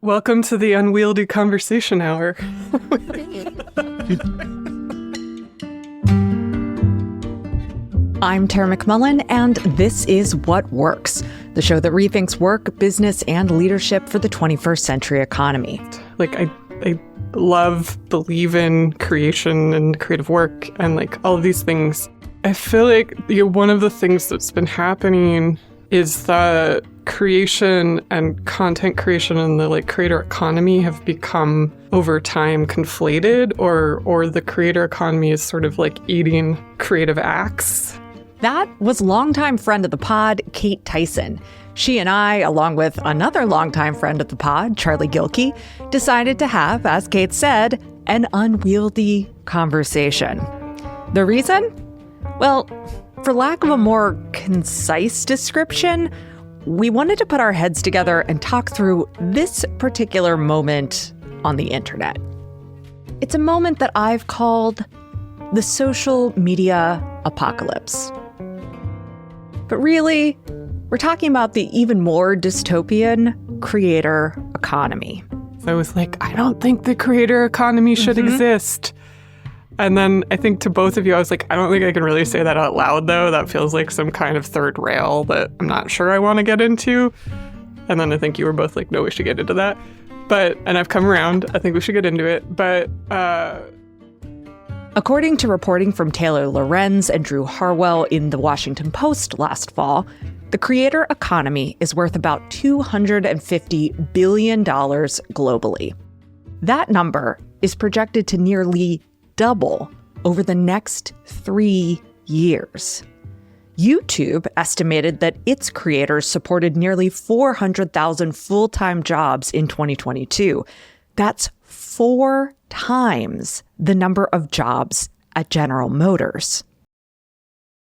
Welcome to the Unwieldy Conversation Hour. I'm Tara McMullen, and this is What Works, the show that rethinks work, business, and leadership for the 21st century economy. I believe in creation and creative work and all of these things. I feel like one of the things that's been happening is that creation and content creation and the creator economy have become over time conflated, or the creator economy is sort of eating creative acts. That was longtime friend of the pod, Kate Tyson. She and I, along with another longtime friend of the pod, Charlie Gilkey, decided to have, as Kate said, an unwieldy conversation. The reason? Well, for lack of a more concise description, we wanted to put our heads together and talk through this particular moment on the internet. It's a moment that I've called the social media apocalypse. But really, we're talking about the even more dystopian creator economy. So I was like, I don't think the creator economy should exist. And then I think to both of you, I was like, I don't think I can really say that out loud, though. That feels like some kind of third rail that I'm not sure I want to get into. And then I think you were both like, no, we should get into that. And I've come around. I think we should get into it. But according to reporting from Taylor Lorenz and Drew Harwell in The Washington Post last fall, the creator economy is worth about $250 billion globally. That number is projected to nearly double over the next 3 years. YouTube estimated that its creators supported nearly 400,000 full-time jobs in 2022. That's 4 times the number of jobs at General Motors.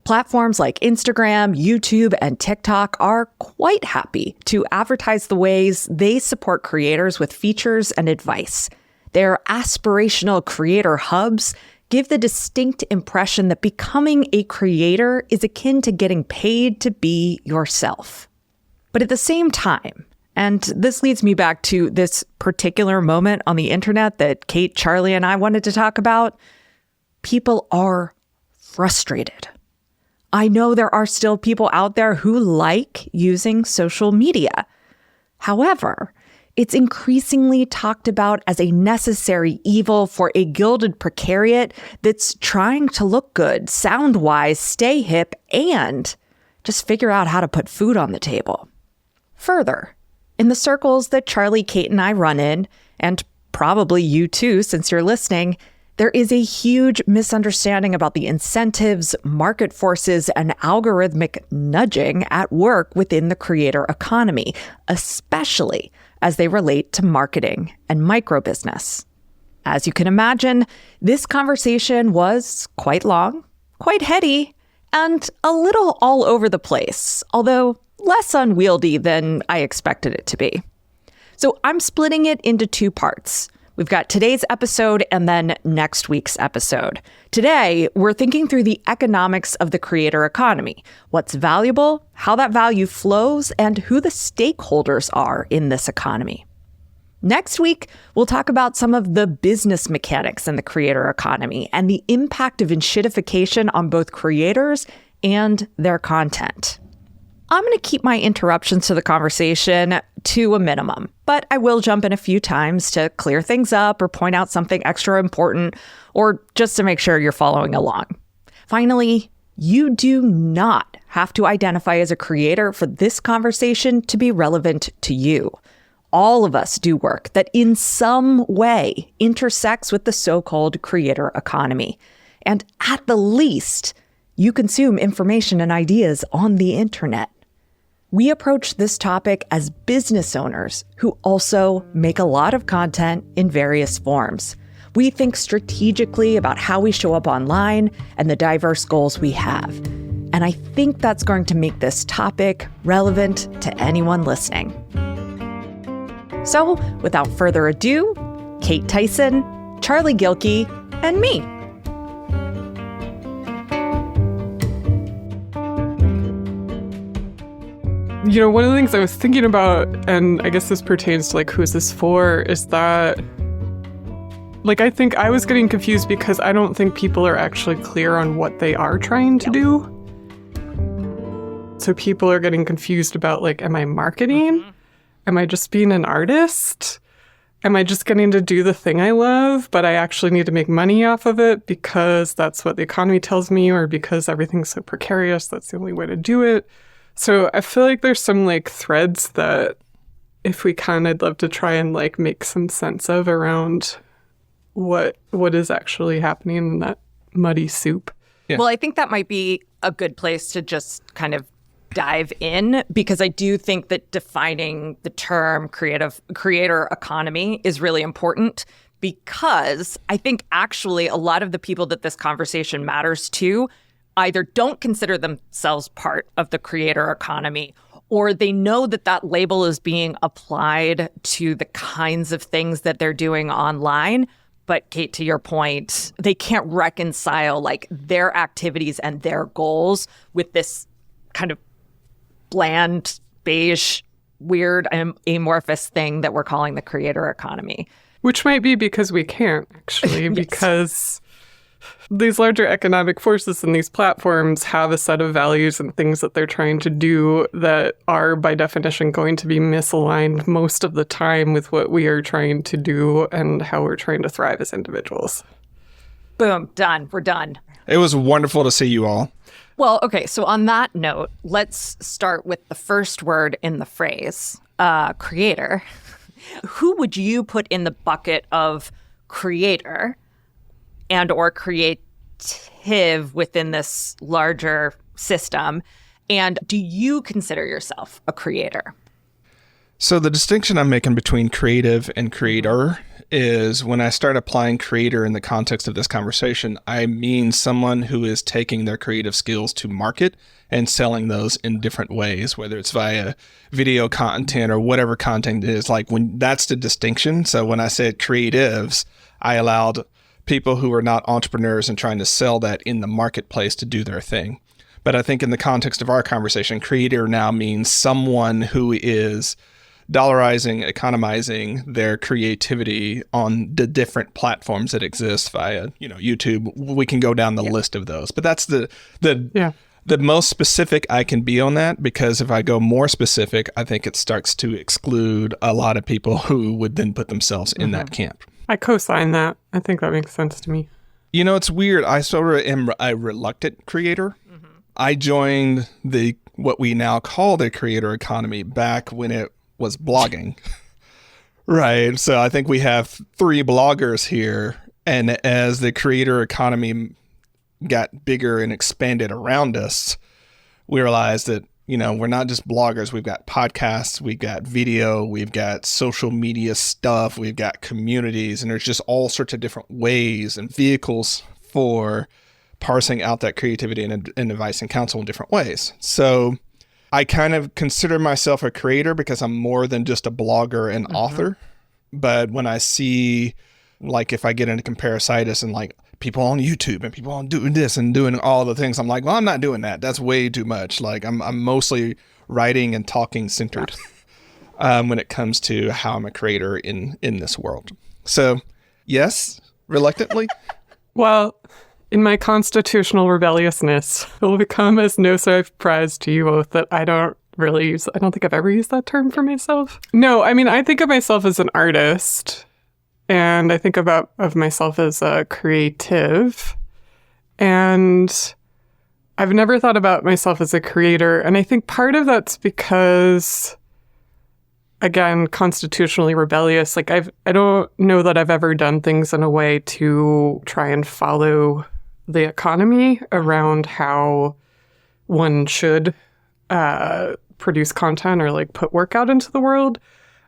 Platforms like Instagram, YouTube, and TikTok are quite happy to advertise the ways they support creators with features and advice. Their aspirational creator hubs give the distinct impression that becoming a creator is akin to getting paid to be yourself. But at the same time, and this leads me back to this particular moment on the internet that Kate, Charlie, and I wanted to talk about, people are frustrated. I know there are still people out there who like using social media. However, it's increasingly talked about as a necessary evil for a gilded precariat that's trying to look good, sound wise, stay hip, and just figure out how to put food on the table. Further, in the circles that Charlie, Kate, and I run in, and probably you too, since you're listening, there is a huge misunderstanding about the incentives, market forces, and algorithmic nudging at work within the creator economy, especially as they relate to marketing and microbusiness. As you can imagine, this conversation was quite long, quite heady, and a little all over the place, although less unwieldy than I expected it to be. So I'm splitting it into 2 parts. We've got today's episode and then next week's episode. Today, we're thinking through the economics of the creator economy, what's valuable, how that value flows, and who the stakeholders are in this economy. Next week, we'll talk about some of the business mechanics in the creator economy and the impact of enshittification on both creators and their content. I'm going to keep my interruptions to the conversation to a minimum, but I will jump in a few times to clear things up or point out something extra important, or just to make sure you're following along. Finally, you do not have to identify as a creator for this conversation to be relevant to you. All of us do work that in some way intersects with the so-called creator economy. And at the least, you consume information and ideas on the internet. We approach this topic as business owners who also make a lot of content in various forms. We think strategically about how we show up online and the diverse goals we have. And I think that's going to make this topic relevant to anyone listening. So, without further ado, Kate Tyson, Charlie Gilkey, and me. One of the things I was thinking about, and I guess this pertains to like, who's this for, is that like, I think I was getting confused because I don't think people are actually clear on what they are trying to do. So people are getting confused about like, am I marketing? Am I just being an artist? Am I just getting to do the thing I love, but I actually need to make money off of it because that's what the economy tells me, or because everything's so precarious, that's the only way to do it. So I feel like there's some like threads that if we can, I'd love to try and like make some sense of around what is actually happening in that muddy soup. Yeah. Well, I think that might be a good place to just kind of dive in, because I do think that defining the term creator economy is really important, because I think actually a lot of the people that this conversation matters to either don't consider themselves part of the creator economy, or they know that that label is being applied to the kinds of things that they're doing online. But Kate, to your point, they can't reconcile like their activities and their goals with this kind of bland, beige, weird, amorphous thing that we're calling the creator economy. Which might be because we can't, actually, yes. Because these larger economic forces and these platforms have a set of values and things that they're trying to do that are, by definition, going to be misaligned most of the time with what we are trying to do and how we're trying to thrive as individuals. Boom, done. We're done. It was wonderful to see you all. Well, okay, so on that note, let's start with the first word in the phrase, creator. Who would you put in the bucket of creator and or creative within this larger system? And do you consider yourself a creator? So the distinction I'm making between creative and creator is when I start applying creator in the context of this conversation, I mean someone who is taking their creative skills to market and selling those in different ways, whether it's via video content or whatever content it is. Like, when that's the distinction. So when I said creatives, I allowed people who are not entrepreneurs and trying to sell that in the marketplace to do their thing. But I think in the context of our conversation, creator now means someone who is dollarizing, economizing their creativity on the different platforms that exist via, YouTube. We can go down the list of those, but that's the most specific I can be on that, because if I go more specific, I think it starts to exclude a lot of people who would then put themselves in that camp. I co-sign that. I think that makes sense to me. It's weird. I sort of am a reluctant creator. Mm-hmm. I joined what we now call the creator economy back when it was blogging. Right. So I think we have 3 bloggers here. And as the creator economy got bigger and expanded around us, we realized that, we're not just bloggers. We've got podcasts, we've got video, we've got social media stuff, we've got communities, and there's just all sorts of different ways and vehicles for parsing out that creativity and advice and counsel in different ways. So I kind of consider myself a creator because I'm more than just a blogger and author. But when I see, like, if I get into comparisitis and like people on YouTube and people on doing this and doing all the things, I'm like, well, I'm not doing that. That's way too much. Like, I'm mostly writing and talking centered when it comes to how I'm a creator in this world. So yes, reluctantly. Well, in my constitutional rebelliousness, it will become as no surprise to you both that I don't think I've ever used that term for myself. No, I mean, I think of myself as an artist, and I think of myself as a creative, and I've never thought about myself as a creator. And I think part of that's because, again, constitutionally rebellious. Like, I don't know that I've ever done things in a way to try and follow the economy around how one should produce content or like put work out into the world.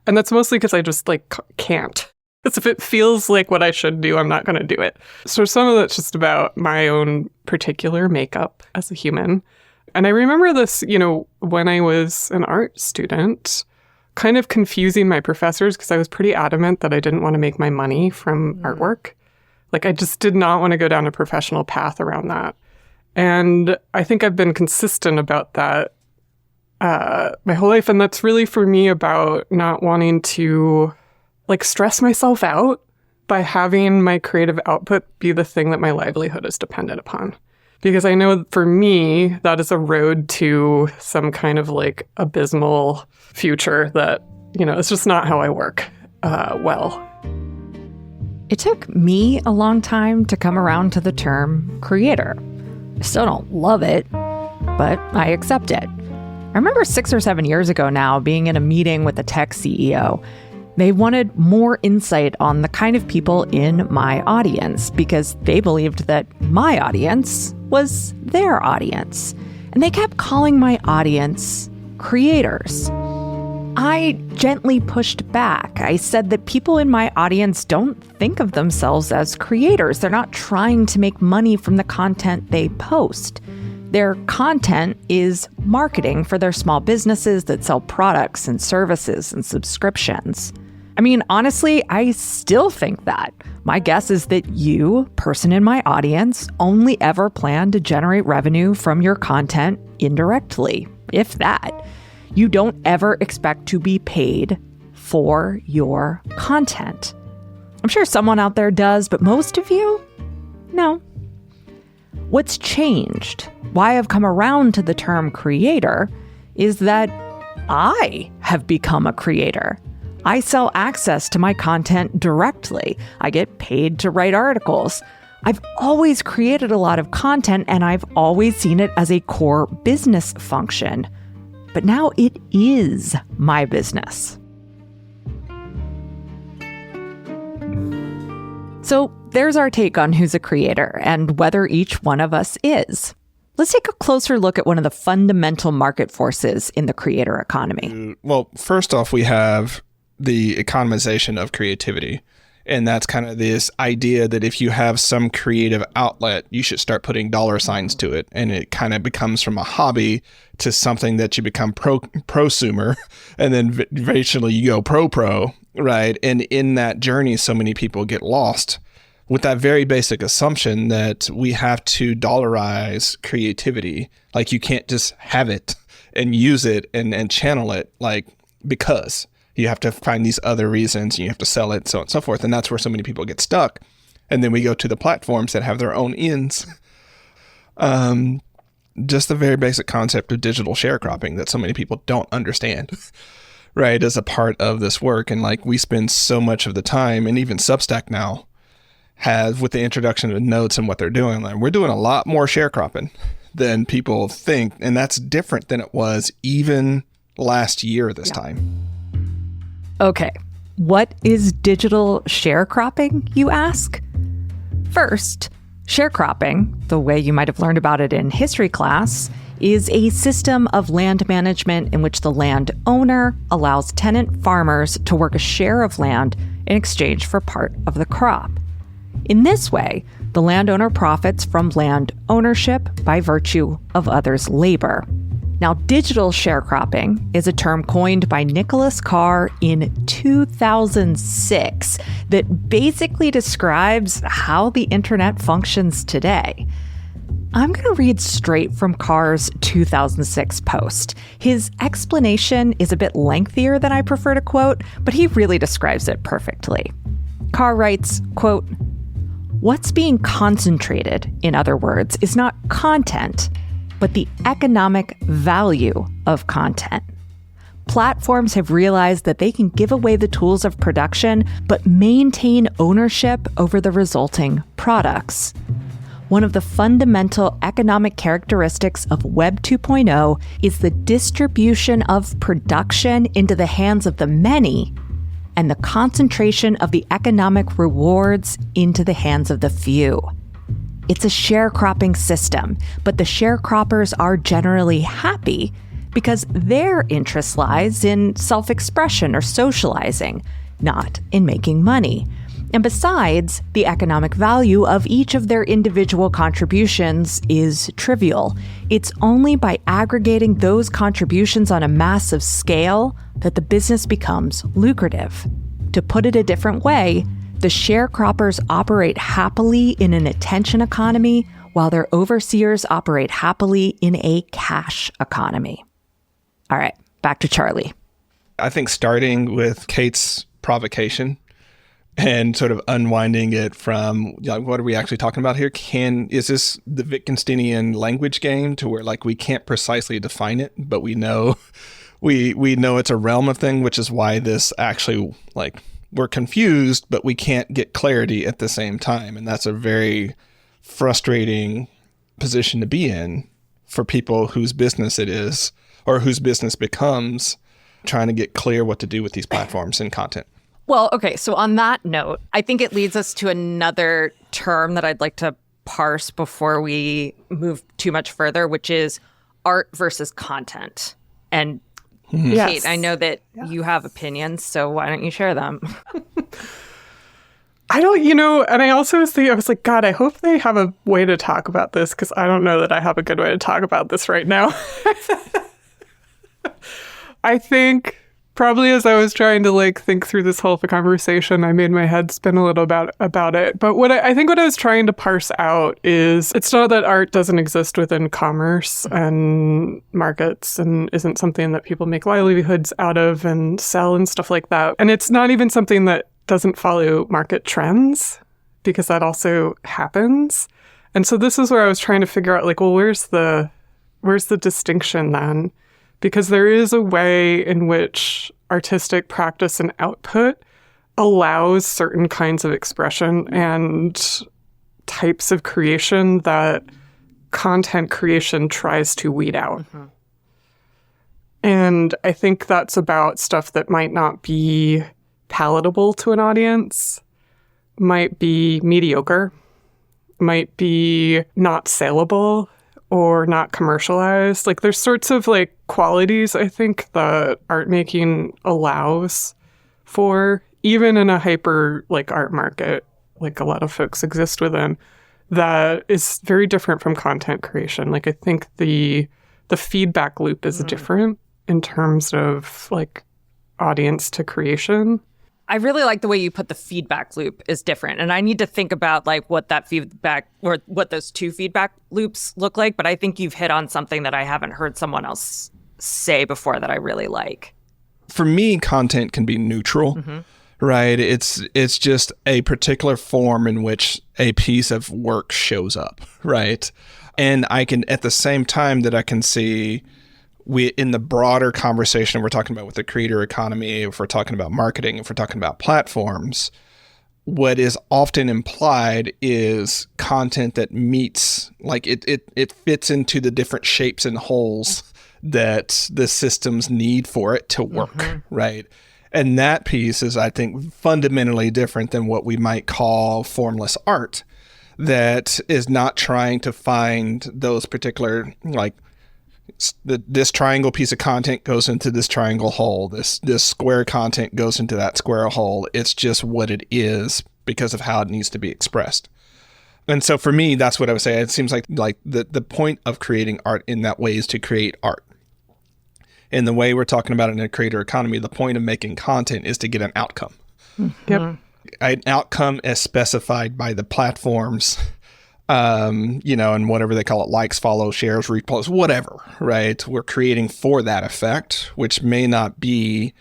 And that's mostly because I just like can't. Because if it feels like what I should do, I'm not going to do it. So some of that's just about my own particular makeup as a human. And I remember this, when I was an art student, kind of confusing my professors because I was pretty adamant that I didn't want to make my money from artwork. Like, I just did not want to go down a professional path around that. And I think I've been consistent about that my whole life. And that's really for me about not wanting to like stress myself out by having my creative output be the thing that my livelihood is dependent upon. Because I know for me, that is a road to some kind of like abysmal future that, it's just not how I work well. It took me a long time to come around to the term creator. I still don't love it, but I accept it. I remember 6 or 7 years ago now being in a meeting with a tech CEO. They wanted more insight on the kind of people in my audience because they believed that my audience was their audience. And they kept calling my audience creators. I gently pushed back. I said that people in my audience don't think of themselves as creators. They're not trying to make money from the content they post. Their content is marketing for their small businesses that sell products and services and subscriptions. I mean, honestly, I still think that. My guess is that you, person in my audience, only ever plan to generate revenue from your content indirectly, if that. You don't ever expect to be paid for your content. I'm sure someone out there does, but most of you, no. What's changed, why I've come around to the term creator, is that I have become a creator. I sell access to my content directly. I get paid to write articles. I've always created a lot of content and I've always seen it as a core business function. But now it is my business. So there's our take on who's a creator and whether each one of us is. Let's take a closer look at one of the fundamental market forces in the creator economy. Well, first off, we have the economization of creativity. And that's kind of this idea that if you have some creative outlet, you should start putting dollar signs to it. And it kind of becomes from a hobby to something that you become prosumer. And then eventually you go pro, right? And in that journey, so many people get lost with that very basic assumption that we have to dollarize creativity. Like you can't just have it and use it and channel it because. You have to find these other reasons, and you have to sell it, so on and so forth. And that's where so many people get stuck. And then we go to the platforms that have their own ends. Just the very basic concept of digital sharecropping that so many people don't understand, right, as a part of this work. And we spend so much of the time, and even Substack now has, with the introduction of notes and what they're doing, we're doing a lot more sharecropping than people think. And that's different than it was even last year this time. Okay, what is digital sharecropping, you ask? First, sharecropping, the way you might have learned about it in history class, is a system of land management in which the landowner allows tenant farmers to work a share of land in exchange for part of the crop. In this way, the landowner profits from land ownership by virtue of others' labor. Now, digital sharecropping is a term coined by Nicholas Carr in 2006 that basically describes how the internet functions today. I'm going to read straight from Carr's 2006 post. His explanation is a bit lengthier than I prefer to quote, but he really describes it perfectly. Carr writes, quote, "What's being concentrated, in other words, is not content, but the economic value of content. Platforms have realized that they can give away the tools of production, but maintain ownership over the resulting products. One of the fundamental economic characteristics of Web 2.0 is the distribution of production into the hands of the many and the concentration of the economic rewards into the hands of the few. It's a sharecropping system, but the sharecroppers are generally happy because their interest lies in self-expression or socializing, not in making money. And besides, the economic value of each of their individual contributions is trivial. It's only by aggregating those contributions on a massive scale that the business becomes lucrative. To put it a different way, the sharecroppers operate happily in an attention economy, while their overseers operate happily in a cash economy." All right, back to Charlie. I think starting with Kate's provocation and sort of unwinding it from, what are we actually talking about here? Is this the Wittgensteinian language game to where like we can't precisely define it, but we know we know it's a realm of thing, which is why this actually, like, we're confused, but we can't get clarity at the same time. And that's a very frustrating position to be in for people whose business it is, or whose business becomes trying to get clear what to do with these platforms and content. Well, okay, so on that note, I think it leads us to another term that I'd like to parse before we move too much further, which is art versus content. And Kate, I know that you have opinions, so why don't you share them? I don't, and I also was thinking, I was like, God, I hope they have a way to talk about this, because I don't know that I have a good way to talk about this right now. I think probably as I was trying to like think through this whole conversation, I made my head spin a little about it. But what I think what I was trying to parse out is it's not that art doesn't exist within commerce and markets and isn't something that people make livelihoods out of and sell and stuff like that. And it's not even something that doesn't follow market trends, because that also happens. And so this is where I was trying to figure out, like, well, where's the distinction then? Because there is a way in which artistic practice and output allows certain kinds of expression and types of creation that content creation tries to weed out. Mm-hmm. And I think that's about stuff that might not be palatable to an audience, might be mediocre, might be not saleable, or not commercialized. Like, there's sorts of like qualities, I think, that art making allows for, even in a hyper like art market, like a lot of folks exist within, that is very different from content creation. Like, I think the feedback loop is different in terms of like audience to creation. I really like the way you put the feedback loop is different. And I need to think about like what that feedback, or what those two feedback loops look like. But I think you've hit on something that I haven't heard someone else say before that I really like. For me, content can be neutral, right? It's just a particular form in which a piece of work shows up, right? And I can, at the same time that I can see, in the broader conversation we're talking about with the creator economy, if we're talking about marketing, if we're talking about platforms, what is often implied is content that meets, like it fits into the different shapes and holes that the systems need for it to work, right? And that piece is, I think, fundamentally different than what we might call formless art, that is not trying to find those particular, like, this triangle piece of content goes into this triangle hole. This square content goes into that square hole. It's just what it is because of how it needs to be expressed. And so for me, that's what I would say. It seems like the point of creating art in that way is to create art. In the way we're talking about it in a creator economy, the point of making content is to get an outcome. Yep. An outcome as specified by the platforms, and whatever they call it, likes, follows, shares, reposts, whatever, right? We're creating for that effect, which may not be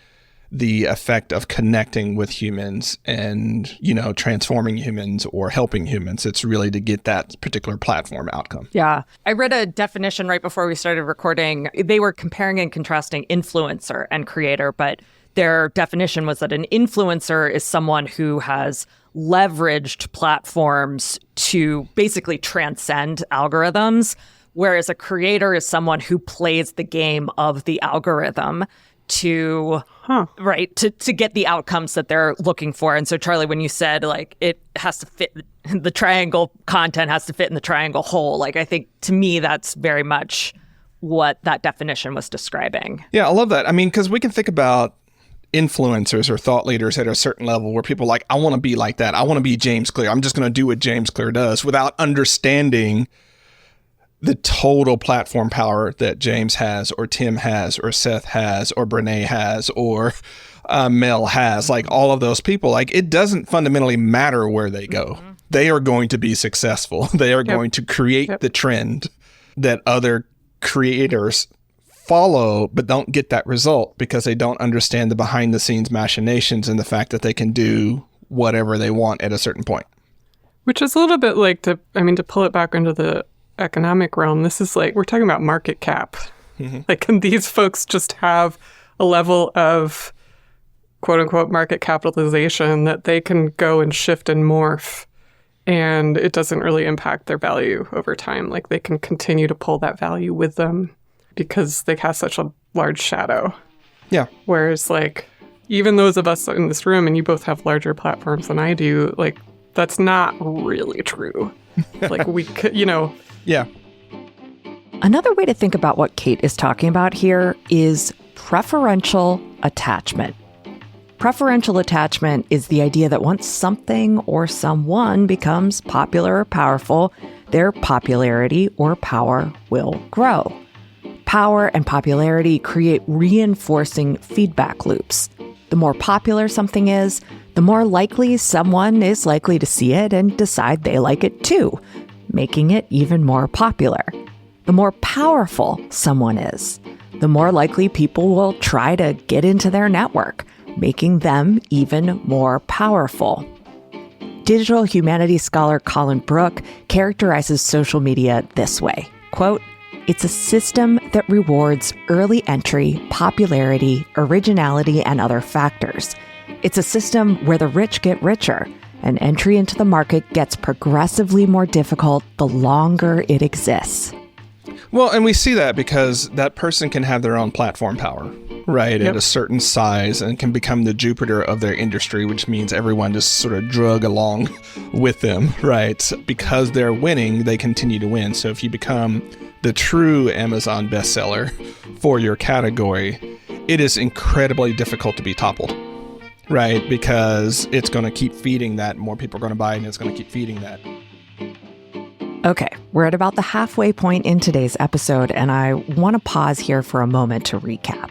the effect of connecting with humans and, transforming humans or helping humans. It's really to get that particular platform outcome. Yeah. I read a definition right before we started recording. They were comparing and contrasting influencer and creator, but their definition was that an influencer is someone who has leveraged platforms to basically transcend algorithms, whereas a creator is someone who plays the game of the algorithm to get the outcomes that they're looking for. And so, Charlie, when you said like it has to fit, the triangle content has to fit in the triangle hole, like I think to me that's very much what that definition was describing. Yeah, I love that. I mean, because we can think about influencers or thought leaders at a certain level where people are like, I want to be like that. I want to be James Clear. I'm just going to do what James Clear does, without understanding the total platform power that James has, or Tim has, or Seth has, or Brene has, or Mel has. Like all of those people, like it doesn't fundamentally matter where they go. They are going to be successful. They are going to create the trend that other creators follow but don't get that result because they don't understand the behind the scenes machinations and the fact that they can do whatever they want at a certain point. Which is a little bit like, to pull it back into the economic realm, this is like, we're talking about market cap. Mm-hmm. Like, can these folks just have a level of quote unquote market capitalization that they can go and shift and morph, and it doesn't really impact their value over time? Like, they can continue to pull that value with them because they cast such a large shadow. Yeah. Whereas, like, even those of us in this room, and you both have larger platforms than I do, like, that's not really true. Like, we could, Yeah. Another way to think about what Kate is talking about here is preferential attachment. Preferential attachment is the idea that once something or someone becomes popular or powerful, their popularity or power will grow. Power and popularity create reinforcing feedback loops. The more popular something is, the more likely someone is likely to see it and decide they like it too, making it even more popular. The more powerful someone is, the more likely people will try to get into their network, making them even more powerful. Digital humanities scholar Colin Brook characterizes social media this way, quote, "It's a system that rewards early entry, popularity, originality, and other factors. It's a system where the rich get richer, and entry into the market gets progressively more difficult the longer it exists." Well, and we see that because that person can have their own platform power, right, Yep. at a certain size, and can become the Jupiter of their industry, which means everyone just sort of drug along with them, right? Because they're winning, they continue to win. So if you become the true Amazon bestseller for your category, it is incredibly difficult to be toppled, right? Because it's going to keep feeding that. More people are going to buy it, and it's going to keep feeding that. Okay, we're at about the halfway point in today's episode, and I want to pause here for a moment to recap.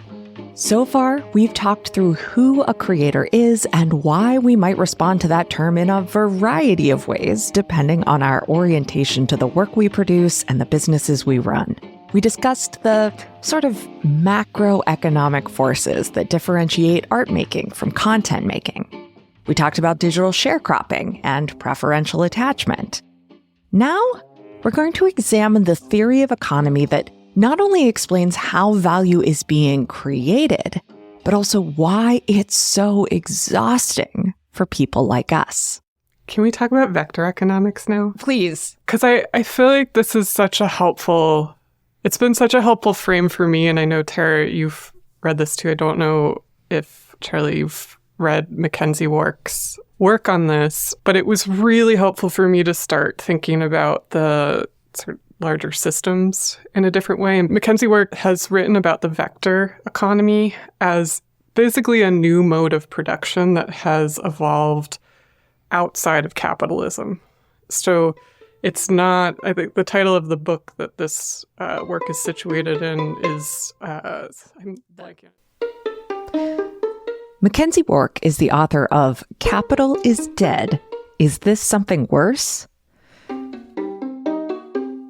So far, we've talked through who a creator is and why we might respond to that term in a variety of ways, depending on our orientation to the work we produce and the businesses we run. We discussed the sort of macroeconomic forces that differentiate art making from content making. We talked about digital sharecropping and preferential attachment. Now, we're going to examine the theory of economy that not only explains how value is being created, but also why it's so exhausting for people like us. Can we talk about vector economics now? Please. Because I feel like this is it's been such a helpful frame for me, and I know, Tara, you've read this too. I don't know if, Charlie, you've read Mackenzie Wark's work on this, but it was really helpful for me to start thinking about the sort of larger systems in a different way. And Mackenzie Wark has written about the vector economy as basically a new mode of production that has evolved outside of capitalism. So it's not, I think the title of the book that this work is situated in is, I'm blanking. Mackenzie Wark is the author of Capital is Dead. Is This Something Worse?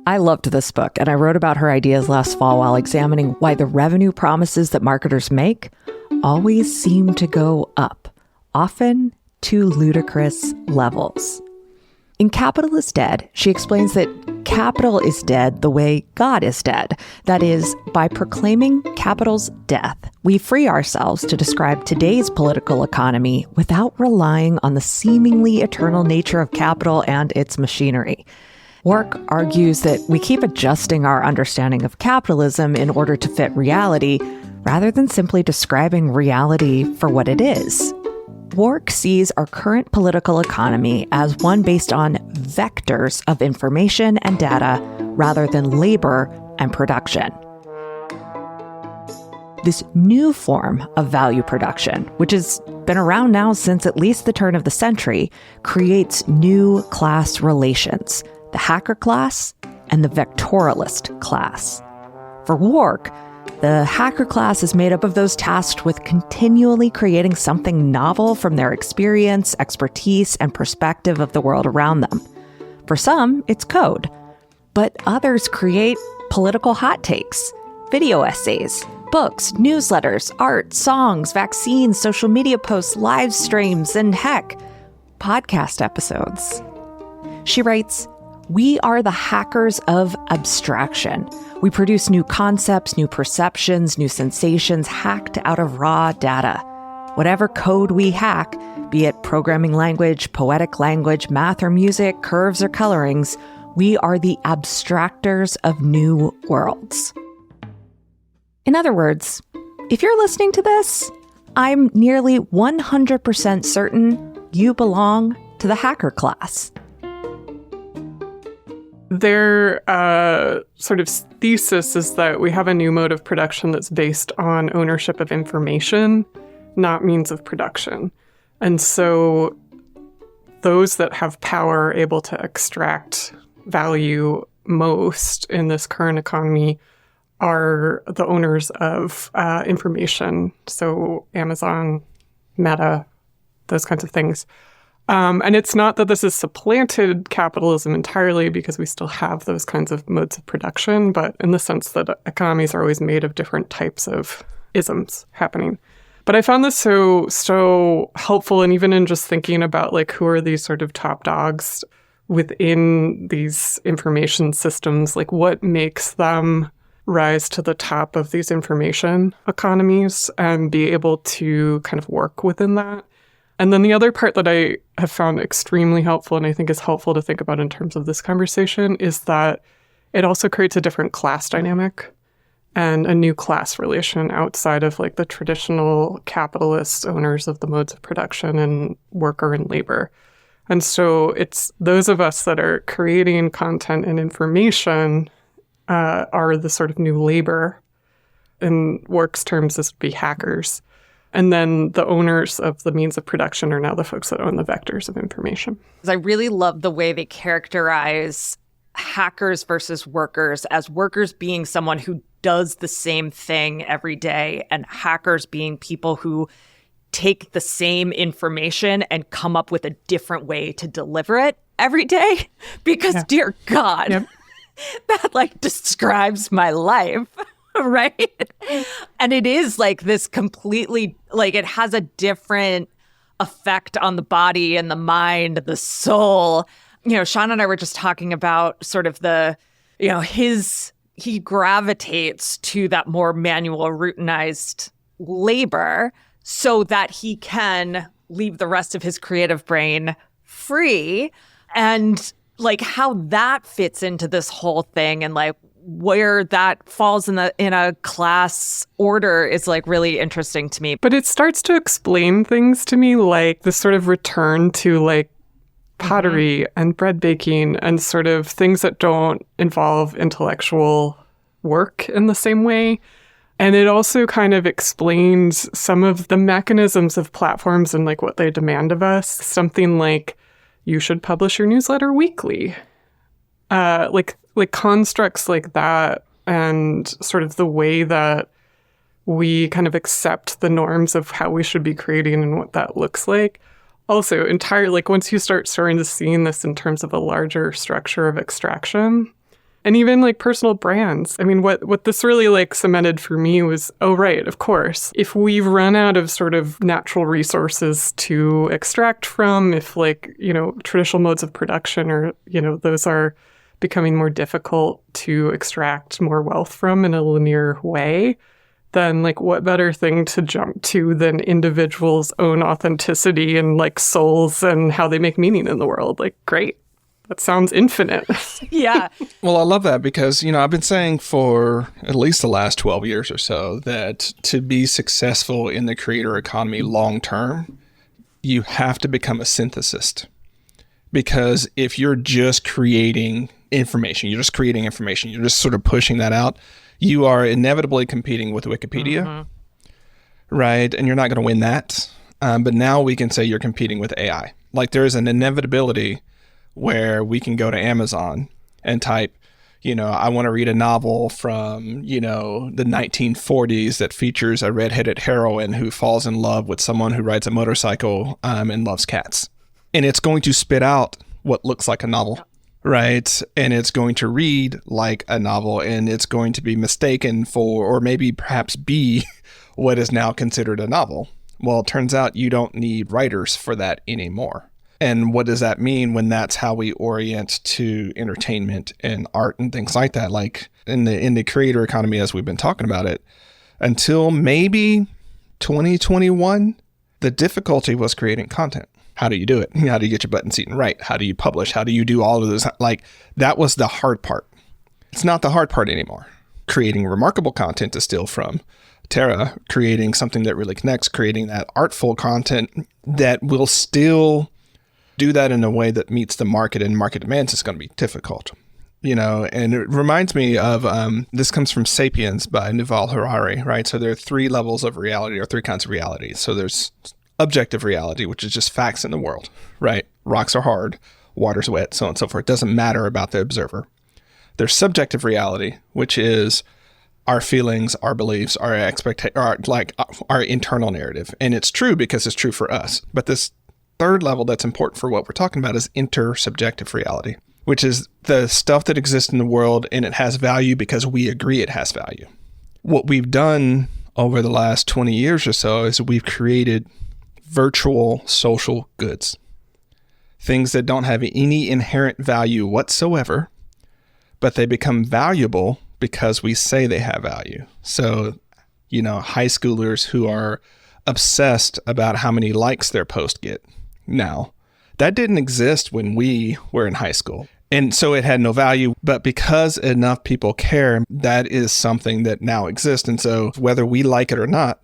I loved this book, and I wrote about her ideas last fall while examining why the revenue promises that marketers make always seem to go up, often to ludicrous levels. In Capital is Dead, she explains that capital is dead the way God is dead. That is, by proclaiming capital's death, we free ourselves to describe today's political economy without relying on the seemingly eternal nature of capital and its machinery. Wark argues that we keep adjusting our understanding of capitalism in order to fit reality, rather than simply describing reality for what it is. Wark sees our current political economy as one based on vectors of information and data rather than labor and production. This new form of value production, which has been around now since at least the turn of the century, creates new class relations, the hacker class and the vectorialist class. For Wark, the hacker class is made up of those tasked with continually creating something novel from their experience, expertise, and perspective of the world around them. For some, it's code, but others create political hot takes, video essays, books, newsletters, art, songs, vaccines, social media posts, live streams, and heck, podcast episodes. She writes, "We are the hackers of abstraction. We produce new concepts, new perceptions, new sensations hacked out of raw data. Whatever code we hack, be it programming language, poetic language, math or music, curves or colorings, we are the abstractors of new worlds." In other words, if you're listening to this, I'm nearly 100% certain you belong to the hacker class. Their sort of thesis is that we have a new mode of production that's based on ownership of information, not means of production. And so those that have power are able to extract value most in this current economy are the owners of information. So Amazon, Meta, those kinds of things. And it's not that this has supplanted capitalism entirely, because we still have those kinds of modes of production, but in the sense that economies are always made of different types of isms happening. But I found this so helpful, and even in just thinking about like who are these sort of top dogs within these information systems, like what makes them rise to the top of these information economies and be able to kind of work within that. And then the other part that I have found extremely helpful, and I think is helpful to think about in terms of this conversation, is that it also creates a different class dynamic and a new class relation outside of like the traditional capitalist owners of the modes of production and worker and labor. And so it's those of us that are creating content and information are the sort of new labor. In Work's terms, this would be hackers. And then the owners of the means of production are now the folks that own the vectors of information. I really love the way they characterize hackers versus workers, as workers being someone who does the same thing every day, and hackers being people who take the same information and come up with a different way to deliver it every day. Because, dear God, that like describes my life. Right? And it is like this completely, like it has a different effect on the body and the mind, the soul. You know, Sean and I were just talking about sort of the, you know, he gravitates to that more manual, routinized labor so that he can leave the rest of his creative brain free. And like how that fits into this whole thing and like where that falls in a class order is like really interesting to me. But it starts to explain things to me, like this sort of return to like pottery and bread baking and sort of things that don't involve intellectual work in the same way. And it also kind of explains some of the mechanisms of platforms and like what they demand of us. Something like you should publish your newsletter weekly. Like constructs like that, and sort of the way that we kind of accept the norms of how we should be creating and what that looks like. Also, entirely, like once you start starting to see this in terms of a larger structure of extraction, and even like personal brands. I mean, what this really like cemented for me was, oh, right, of course, if we've run out of sort of natural resources to extract from, if like, you know, traditional modes of production or, you know, those are becoming more difficult to extract more wealth from in a linear way, then like what better thing to jump to than individuals' own authenticity and like souls and how they make meaning in the world? Like, great. That sounds infinite. Yeah. Well, I love that because, you know, I've been saying for at least the last 12 years or so that to be successful in the creator economy long term, you have to become a synthesist. Because if you're just creating information, you're just sort of pushing that out, you are inevitably competing with Wikipedia, right? And you're not going to win that. But now we can say you're competing with AI. Like there is an inevitability where we can go to Amazon and type, you know, I want to read a novel from, you know, the 1940s that features a redheaded heroine who falls in love with someone who rides a motorcycle and loves cats. And it's going to spit out what looks like a novel, right? And it's going to read like a novel, and it's going to be mistaken for, or maybe perhaps be what is now considered a novel. Well, it turns out you don't need writers for that anymore. And what does that mean when that's how we orient to entertainment and art and things like that? Like in the creator economy, as we've been talking about it, until maybe 2021, the difficulty was creating content. How do you do it? How do you get your button seat and write? How do you publish? How do you do all of this? Like, that was the hard part. It's not the hard part anymore. Creating remarkable content is still from Tara, creating something that really connects, creating that artful content that will still do that in a way that meets the market and market demands is going to be difficult. And it reminds me of, this comes from Sapiens by Yuval Harari, right? So there are 3 levels of reality, or 3 kinds of reality. So there's objective reality, which is just facts in the world, right? Rocks are hard, water's wet, so on and so forth. It doesn't matter about the observer. There's subjective reality, which is our feelings, our beliefs, our our internal narrative. And it's true because it's true for us. But this 3rd level that's important for what we're talking about is intersubjective reality, which is the stuff that exists in the world and it has value because we agree it has value. What we've done over the last 20 years or so is we've created virtual social goods, things that don't have any inherent value whatsoever, but they become valuable because we say they have value. So, high schoolers who are obsessed about how many likes their post get now, that didn't exist when we were in high school. And so it had no value, but because enough people care, that is something that now exists. And so whether we like it or not,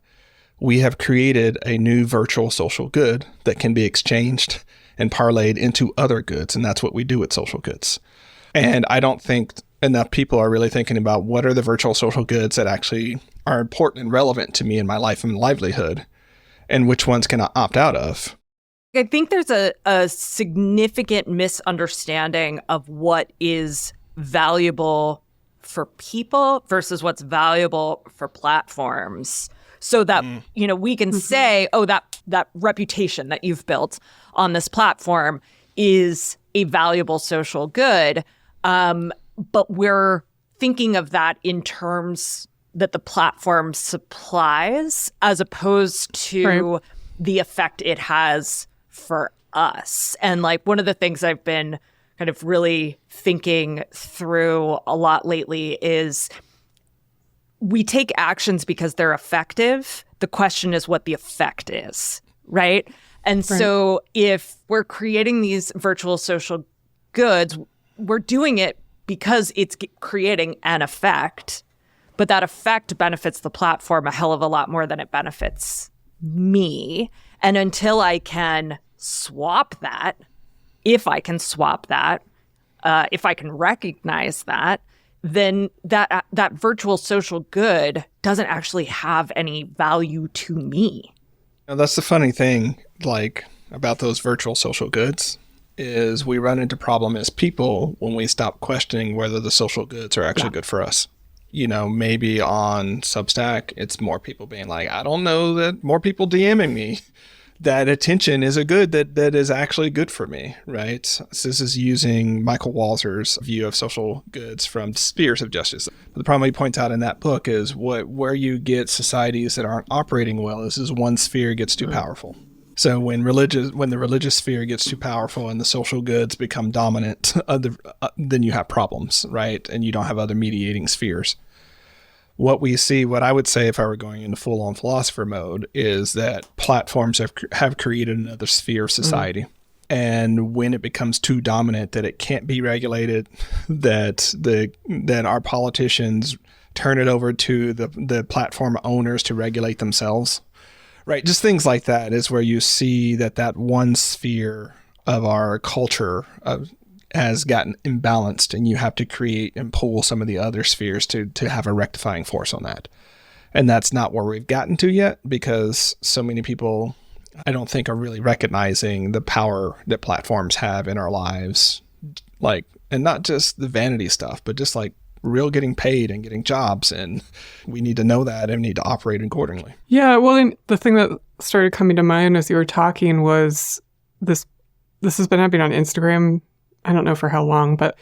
we have created a new virtual social good that can be exchanged and parlayed into other goods. And that's what we do with social goods. And I don't think enough people are really thinking about what are the virtual social goods that actually are important and relevant to me in my life and livelihood, and which ones can I opt out of. I think there's a significant misunderstanding of what is valuable for people versus what's valuable for platforms. So that, we can say, oh, that reputation that you've built on this platform is a valuable social good. But we're thinking of that in terms that the platform supplies as opposed to the effect it has for us. And like one of the things I've been kind of really thinking through a lot lately is we take actions because they're effective. The question is what the effect is, right? And so if we're creating these virtual social goods, we're doing it because it's creating an effect, but that effect benefits the platform a hell of a lot more than it benefits me. And until I can swap that, if I can swap that, if I can recognize that, then that virtual social good doesn't actually have any value to me. Now, that's the funny thing, like, about those virtual social goods, is we run into problem as people when we stop questioning whether the social goods are actually good for us. Maybe on Substack, it's more people being like, I don't know that more people DMing me. That attention is a good that is actually good for me, right? So this is using Michael Walzer's view of social goods from spheres of justice. But the problem he points out in that book is where you get societies that aren't operating well is one sphere gets too powerful. So when the religious sphere gets too powerful and the social goods become dominant, then you have problems, right? And you don't have other mediating spheres. What I would say if I were going into full-on philosopher mode is that platforms have created another sphere of society. And when it becomes too dominant that it can't be regulated, that our politicians turn it over to the platform owners to regulate themselves, right? Just things like that is where you see that one sphere of our culture has gotten imbalanced, and you have to create and pull some of the other spheres to have a rectifying force on that. And that's not where we've gotten to yet, because so many people, I don't think, are really recognizing the power that platforms have in our lives. Like, and not just the vanity stuff, but just like real getting paid and getting jobs. And we need to know that and need to operate accordingly. Yeah. Well, and the thing that started coming to mind as you were talking was this has been happening on Instagram I don't know for how long, but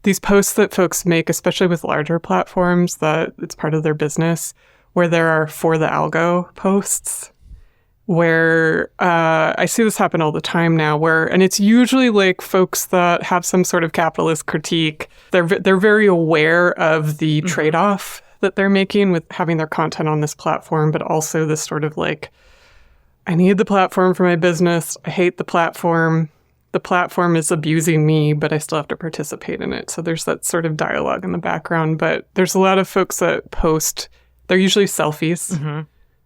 these posts that folks make, especially with larger platforms that it's part of their business, where there are for the algo posts, where I see this happen all the time now, and it's usually like folks that have some sort of capitalist critique. They're very aware of the trade-off that they're making with having their content on this platform, but also this sort of like, I need the platform for my business. I hate the platform. The platform is abusing me, but I still have to participate in it. So there's that sort of dialogue in the background. But there's a lot of folks that post, they're usually selfies. Mm-hmm.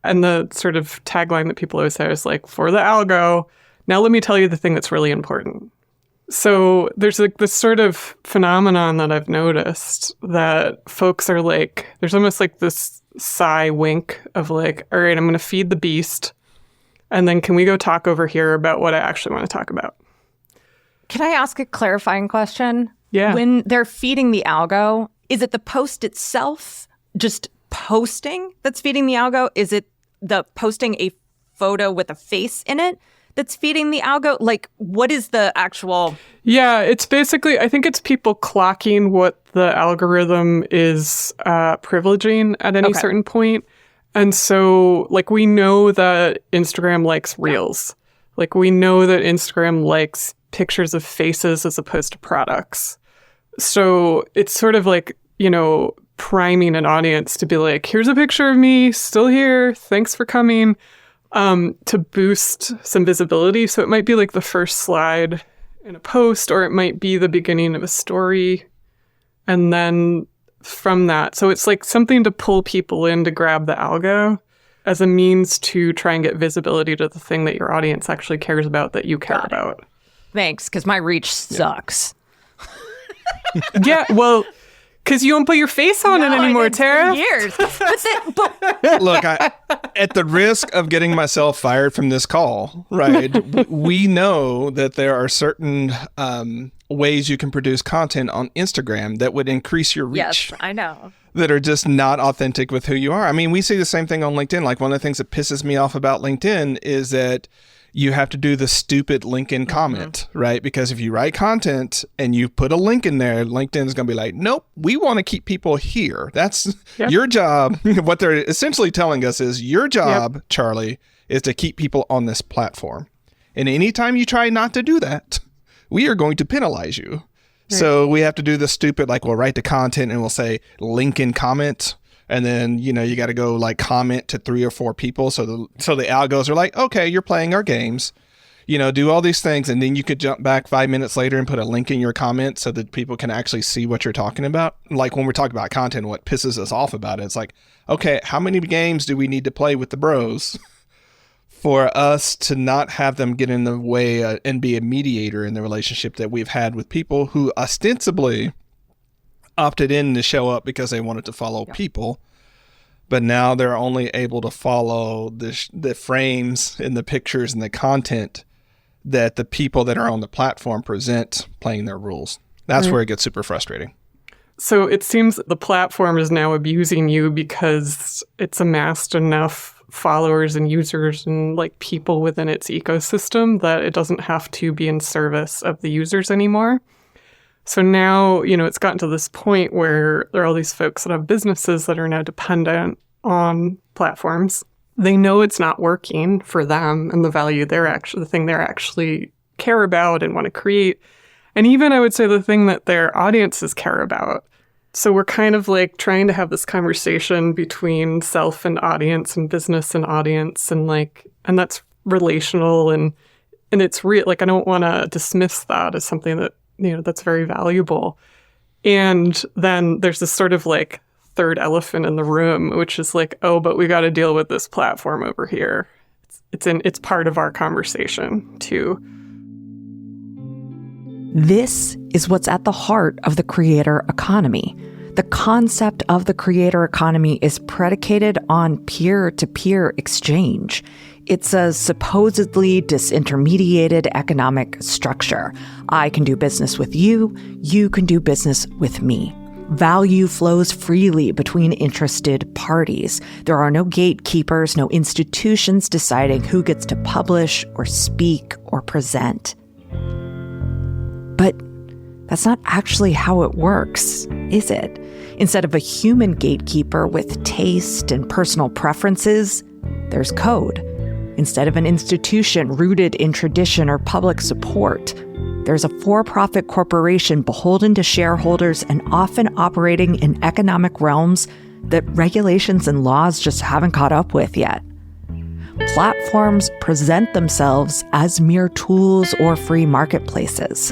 And the sort of tagline that people always say is like, for the algo, now let me tell you the thing that's really important. So there's like this sort of phenomenon that I've noticed that folks are like, there's almost like this sigh wink of like, all right, I'm going to feed the beast. And then can we go talk over here about what I actually want to talk about? Can I ask a clarifying question? Yeah. When they're feeding the algo, is it the post itself just posting that's feeding the algo? Is it the posting a photo with a face in it that's feeding the algo? Like, what is the actual... Yeah, it's basically, I think it's people clocking what the algorithm is privileging at any certain point. And so, like, we know that Instagram likes Reels. Like, we know that Instagram likes pictures of faces as opposed to products. So it's sort of like, you know, priming an audience to be like, here's a picture of me, still here, thanks for coming, to boost some visibility. So it might be like the first slide in a post, or it might be the beginning of a story. And then from that, so it's like something to pull people in to grab the algo as a means to try and get visibility to the thing that your audience actually cares about, that you care about. Thanks, because my reach sucks. Yeah, well, because you don't put your face on it anymore, Tara. Years. Look, at the risk of getting myself fired from this call, right, we know that there are certain ways you can produce content on Instagram that would increase your reach. Yes, I know. That are just not authentic with who you are. I mean, we see the same thing on LinkedIn. Like, one of the things that pisses me off about LinkedIn is that you have to do the stupid link in comment, right? Because if you write content and you put a link in there, LinkedIn is going to be like, nope, we want to keep people here. That's your job. What they're essentially telling us is your job, Charlie, is to keep people on this platform. And anytime you try not to do that, we are going to penalize you. Right. So we have to do the stupid, like, we'll write the content and we'll say link in comment. And then, you know, you got to go like comment to 3 or 4 people. So the algos are like, okay, you're playing our games, you know, do all these things. And then you could jump back 5 minutes later and put a link in your comment so that people can actually see what you're talking about. Like, when we're talking about content, what pisses us off about it, it's like, okay, how many games do we need to play with the bros for us to not have them get in the way and be a mediator in the relationship that we've had with people who ostensibly opted in to show up because they wanted to follow people, but now they're only able to follow the frames and the pictures and the content that the people that are on the platform present, playing their rules. That's where it gets super frustrating. So it seems the platform is now abusing you because it's amassed enough followers and users and like people within its ecosystem that it doesn't have to be in service of the users anymore. So now, you know, it's gotten to this point where there are all these folks that have businesses that are now dependent on platforms. They know it's not working for them and the value the thing they're actually care about and want to create. And even I would say the thing that their audiences care about. So we're kind of like trying to have this conversation between self and audience and business and audience, and like, and that's relational and it's real. Like, I don't want to dismiss that as something that, you know, that's very valuable. And then there's this sort of like third elephant in the room, which is like, oh, but we got to deal with this platform over here. It's part of our conversation too. This is what's at the heart of the creator economy. The concept of the creator economy is predicated on peer-to-peer exchange. It's a supposedly disintermediated economic structure. I can do business with you, you can do business with me. Value flows freely between interested parties. There are no gatekeepers, no institutions deciding who gets to publish or speak or present. But That's not actually how it works, is it? Instead of a human gatekeeper with taste and personal preferences, there's code. Instead of an institution rooted in tradition or public support, there's a for-profit corporation beholden to shareholders and often operating in economic realms that regulations and laws just haven't caught up with yet. Platforms present themselves as mere tools or free marketplaces.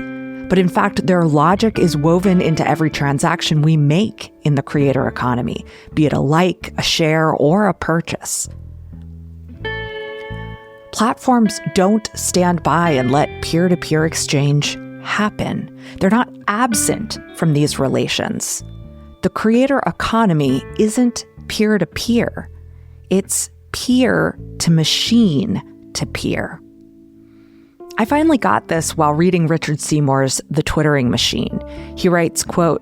But in fact, their logic is woven into every transaction we make in the creator economy, be it a like, a share, or a purchase. Platforms don't stand by and let peer-to-peer exchange happen. They're not absent from these relations. The creator economy isn't peer-to-peer. It's peer-to-machine-to-peer. I finally got this while reading Richard Seymour's The Twittering Machine. He writes, quote,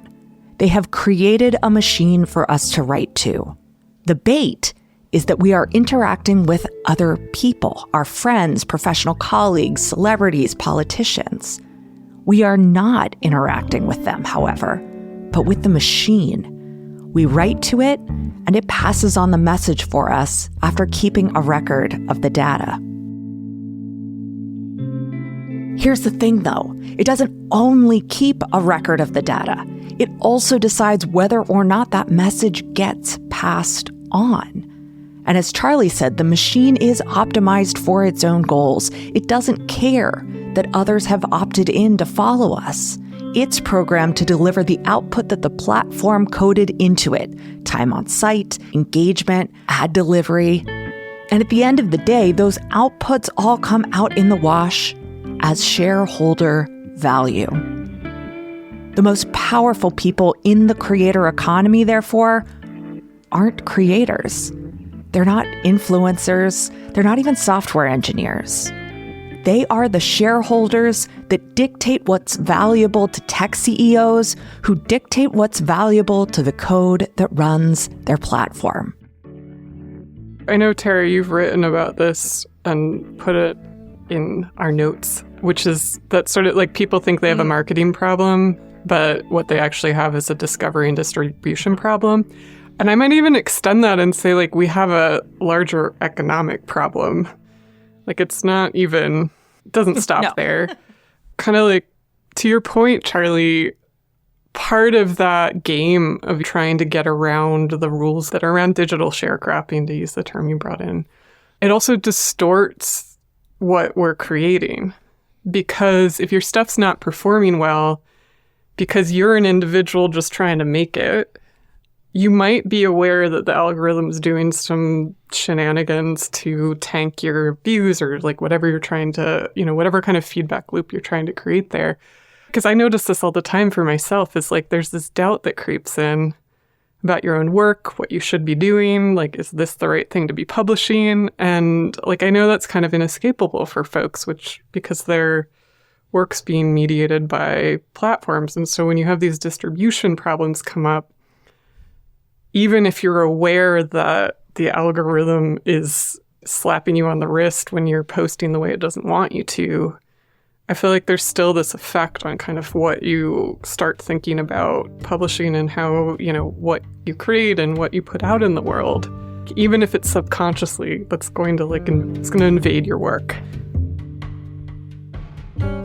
"They have created a machine for us to write to. The bait is that we are interacting with other people, our friends, professional colleagues, celebrities, politicians. We are not interacting with them, however, but with the machine. We write to it, and it passes on the message for us after keeping a record of the data." Here's the thing, though. It doesn't only keep a record of the data. It also decides whether or not that message gets passed on. And as Charlie said, the machine is optimized for its own goals. It doesn't care that others have opted in to follow us. It's programmed to deliver the output that the platform coded into it: time on site, engagement, ad delivery. And at the end of the day, those outputs all come out in the wash as shareholder value. The most powerful people in the creator economy, therefore, aren't creators. They're not influencers. They're not even software engineers. They are the shareholders that dictate what's valuable to tech CEOs who dictate what's valuable to the code that runs their platform. I know, Tara, you've written about this and put it in our notes, which is that sort of like people think they have a marketing problem, but what they actually have is a discovery and distribution problem. And I might even extend that and say, like, we have a larger economic problem. Like, it's not even, it doesn't stop there. Kind of like, to your point, Charlie, part of that game of trying to get around the rules that are around digital sharecropping, to use the term you brought in, it also distorts what we're creating. Because if your stuff's not performing well, because you're an individual just trying to make it, you might be aware that the algorithm's doing some shenanigans to tank your views or like whatever you're trying to, whatever kind of feedback loop you're trying to create there. Because I notice this all the time for myself, is like there's this doubt that creeps in about your own work, what you should be doing, like, is this the right thing to be publishing? And like, I know that's kind of inescapable for folks, because their work's being mediated by platforms. And so when you have these distribution problems come up, even if you're aware that the algorithm is slapping you on the wrist when you're posting the way it doesn't want you to, I feel like there's still this effect on kind of what you start thinking about publishing and how, what you create and what you put out in the world. Even if it's subconsciously, that's going to it's going to invade your work.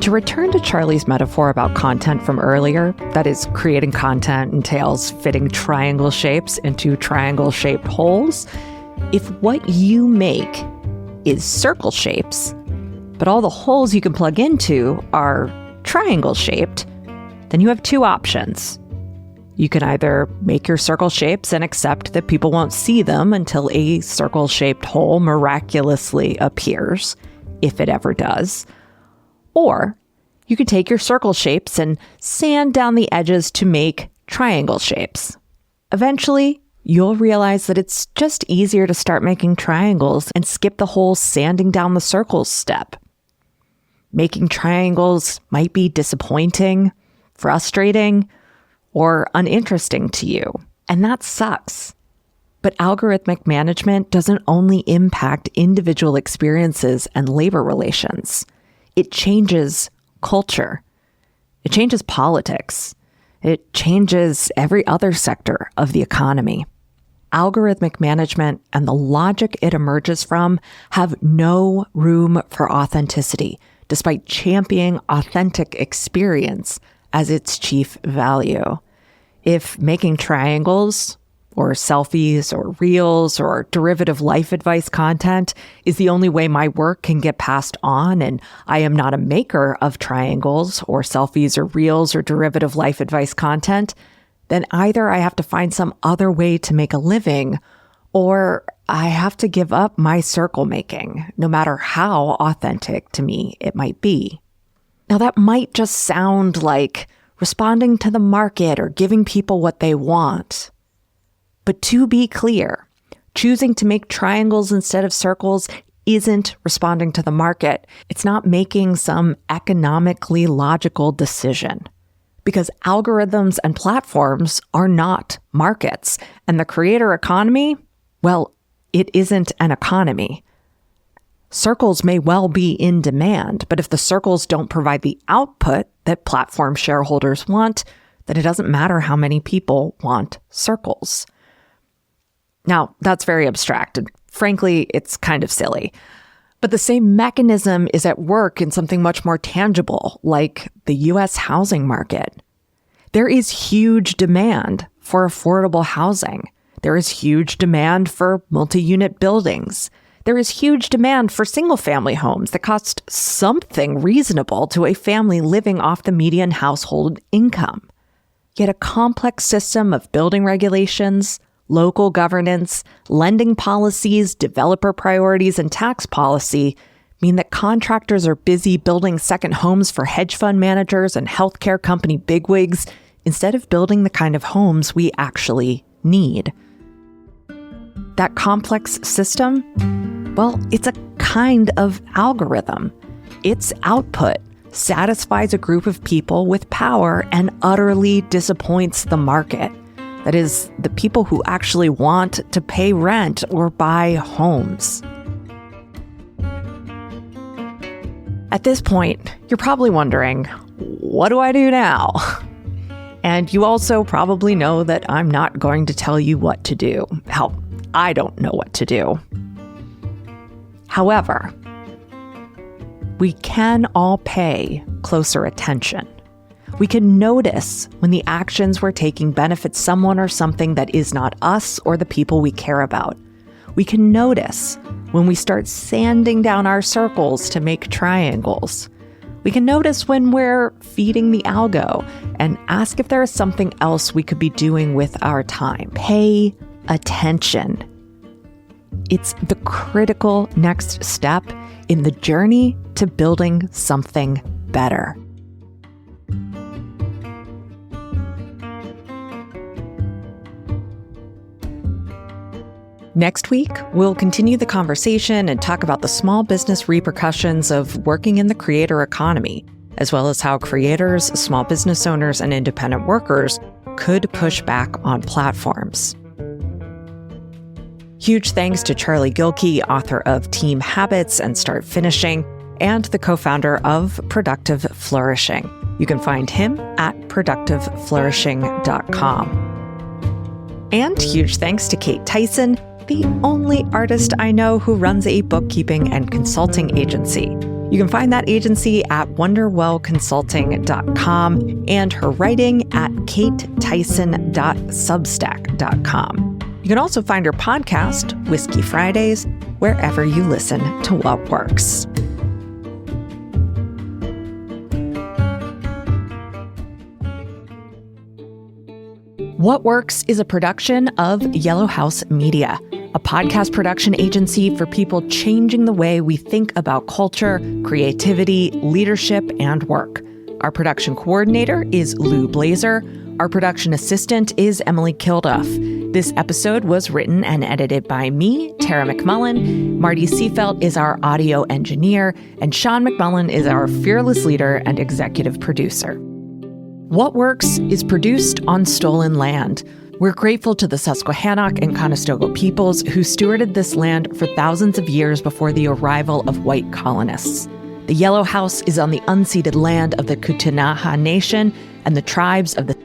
To return to Charlie's metaphor about content from earlier, that is, creating content entails fitting triangle shapes into triangle-shaped holes. If what you make is circle shapes, but all the holes you can plug into are triangle-shaped, then you have two options. You can either make your circle shapes and accept that people won't see them until a circle-shaped hole miraculously appears, if it ever does. Or you could take your circle shapes and sand down the edges to make triangle shapes. Eventually, you'll realize that it's just easier to start making triangles and skip the whole sanding down the circles step. Making triangles might be disappointing, frustrating, or uninteresting to you, and that sucks. But algorithmic management doesn't only impact individual experiences and labor relations. It changes culture. It changes politics. It changes every other sector of the economy. Algorithmic management and the logic it emerges from have no room for authenticity, despite championing authentic experience as its chief value. If making triangles or selfies or reels or derivative life advice content is the only way my work can get passed on, and I am not a maker of triangles or selfies or reels or derivative life advice content, then either I have to find some other way to make a living, or I have to give up my circle making, no matter how authentic to me it might be. Now, that might just sound like responding to the market or giving people what they want. But to be clear, choosing to make triangles instead of circles isn't responding to the market. It's not making some economically logical decision. Because algorithms and platforms are not markets. And the creator economy, well, it isn't an economy. Circles may well be in demand, but if the circles don't provide the output that platform shareholders want, then it doesn't matter how many people want circles. Now, that's very abstract, and frankly, it's kind of silly. But the same mechanism is at work in something much more tangible, like the U.S. housing market. There is huge demand for affordable housing. There is huge demand for multi-unit buildings. There is huge demand for single-family homes that cost something reasonable to a family living off the median household income. Yet a complex system of building regulations, local governance, lending policies, developer priorities, and tax policy mean that contractors are busy building second homes for hedge fund managers and healthcare company bigwigs instead of building the kind of homes we actually need. That complex system, well, it's a kind of algorithm. Its output satisfies a group of people with power and utterly disappoints the market. That is, the people who actually want to pay rent or buy homes. At this point, you're probably wondering, what do I do now? And you also probably know that I'm not going to tell you what to do. Hell, I don't know what to do. However, we can all pay closer attention. We can notice when the actions we're taking benefit someone or something that is not us or the people we care about. We can notice when we start sanding down our circles to make triangles. We can notice when we're feeding the algo and ask if there is something else we could be doing with our time. Pay attention. It's the critical next step in the journey to building something better. Next week, we'll continue the conversation and talk about the small business repercussions of working in the creator economy, as well as how creators, small business owners, and independent workers could push back on platforms. Huge thanks to Charlie Gilkey, author of Team Habits and Start Finishing, and the co-founder of Productive Flourishing. You can find him at productiveflourishing.com. And huge thanks to Kate Tyson, the only artist I know who runs a bookkeeping and consulting agency. You can find that agency at wonderwellconsulting.com and her writing at katetyson.substack.com. You can also find her podcast, Whiskey Fridays, wherever you listen to What Works. What Works is a production of Yellow House Media, a podcast production agency for people changing the way we think about culture, creativity, leadership, and work. Our production coordinator is Lou Blazer. Our production assistant is Emily Kilduff. This episode was written and edited by me, Tara McMullen. Marty Seafelt is our audio engineer, and Sean McMullen is our fearless leader and executive producer. What Works is produced on stolen land. We're grateful to the Susquehannock and Conestoga peoples who stewarded this land for thousands of years before the arrival of white colonists. The Yellow House is on the unceded land of the Ktunaxa Nation and the tribes of the